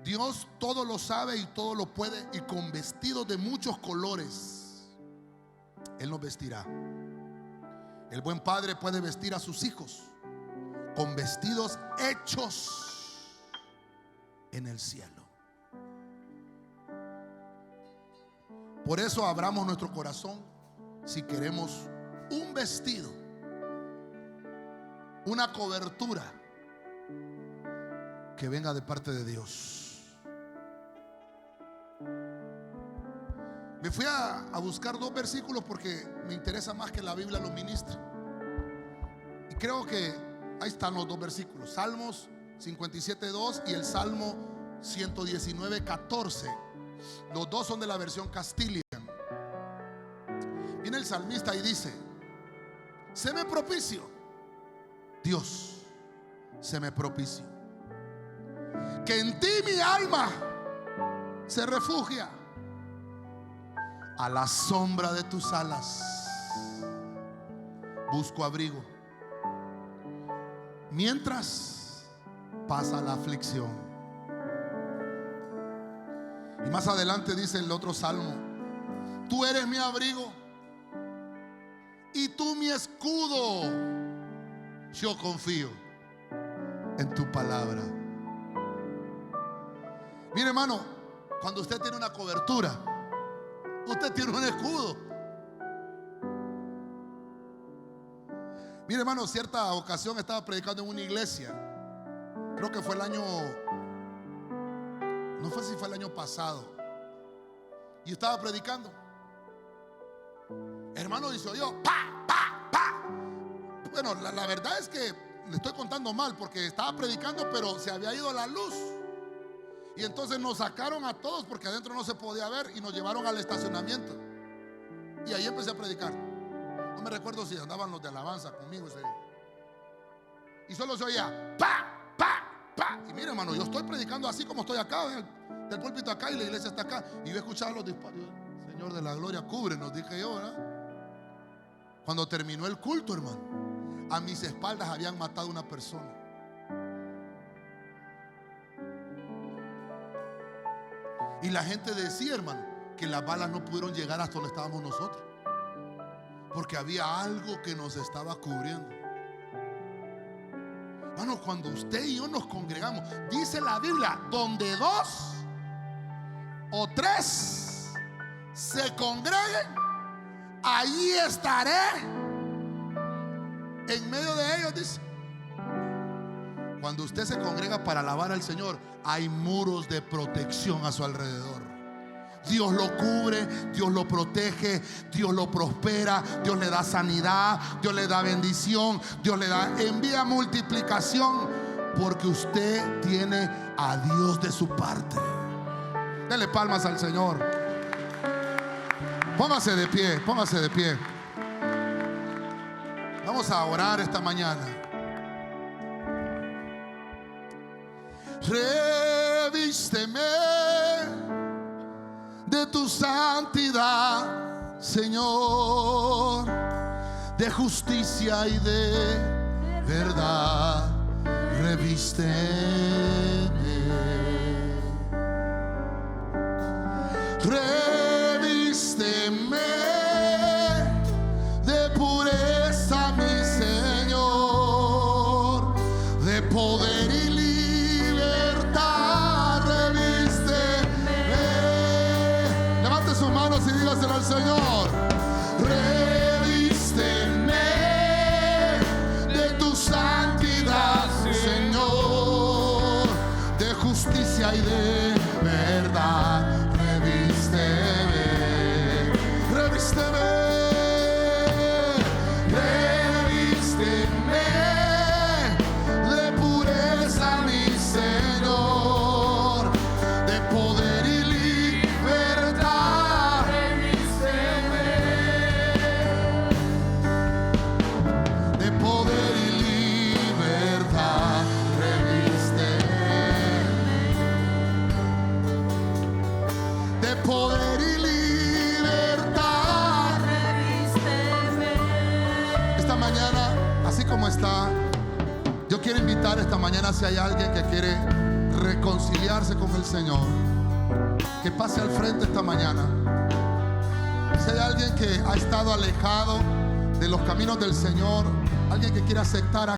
Dios todo lo sabe y todo lo puede, y con vestidos de muchos colores Él nos vestirá. El buen padre puede vestir a sus hijos con vestidos hechos en el cielo. Por eso abramos nuestro corazón si queremos un vestido, una cobertura que venga de parte de Dios. Me fui a buscar 2 versículos porque me interesa más que la Biblia lo ministre. Y creo que ahí están los 2 versículos: Salmos 57:2 y el Salmo 119:14. Los 2 son de la versión Castilian. Viene el salmista y dice: séme propicio, Dios, séme propicio, que en ti mi alma se refugia a la sombra de tus alas. Busco abrigo mientras pasa la aflicción. Y más adelante dice el otro salmo: tú eres mi abrigo y tú mi escudo. Yo confío en tu palabra. Mire, hermano, cuando usted tiene una cobertura, usted tiene un escudo. Mire, hermano, cierta ocasión estaba predicando en una iglesia. Creo que fue el año, no sé si fue el año pasado. Y estaba predicando. Hermano, dice yo, pa, pa, pa. Bueno, la verdad es que le estoy contando mal, porque estaba predicando, pero se había ido la luz. Y entonces nos sacaron a todos, porque adentro no se podía ver, y nos llevaron al estacionamiento. Y ahí empecé a predicar. No me recuerdo si andaban los de alabanza conmigo ese día. Y solo se oía pa, pa, pa. Y mire, hermano, yo estoy predicando así como estoy acá, del púlpito acá, y la iglesia está acá. Y yo escuchaba los disparos. Señor de la gloria, cúbrenos, dije yo, ¿verdad? Cuando terminó el culto, hermano, a mis espaldas habían matado a una persona. Y la gente decía, hermano, que las balas no pudieron llegar hasta donde estábamos nosotros, porque había algo que nos estaba cubriendo. Hermano, cuando usted y yo nos congregamos, dice la Biblia, donde 2 o 3 se congreguen, allí estaré en medio de ellos, dice. Cuando usted se congrega para alabar al Señor, hay muros de protección a su alrededor. Dios lo cubre, Dios lo protege, Dios lo prospera, Dios le da sanidad, Dios le da bendición, Dios le da, envía multiplicación, porque usted tiene a Dios de su parte. Dele palmas al Señor. Póngase de pie, póngase de pie. Vamos a orar esta mañana. Revísteme de tu santidad, Señor, de justicia y de verdad. Revísteme. Revísteme de pureza, mi Señor, de poder y libertad. Revísteme. Levante sus manos y dígaselo al Señor. Revísteme de tu santidad, Señor, de justicia y de verdad. Revísteme, revísteme. Poder y libertad. Esta mañana, así como está, yo quiero invitar esta mañana, si hay alguien que quiere reconciliarse con el Señor, que pase al frente esta mañana. Si hay alguien que ha estado alejado de los caminos del Señor, alguien que quiere aceptar a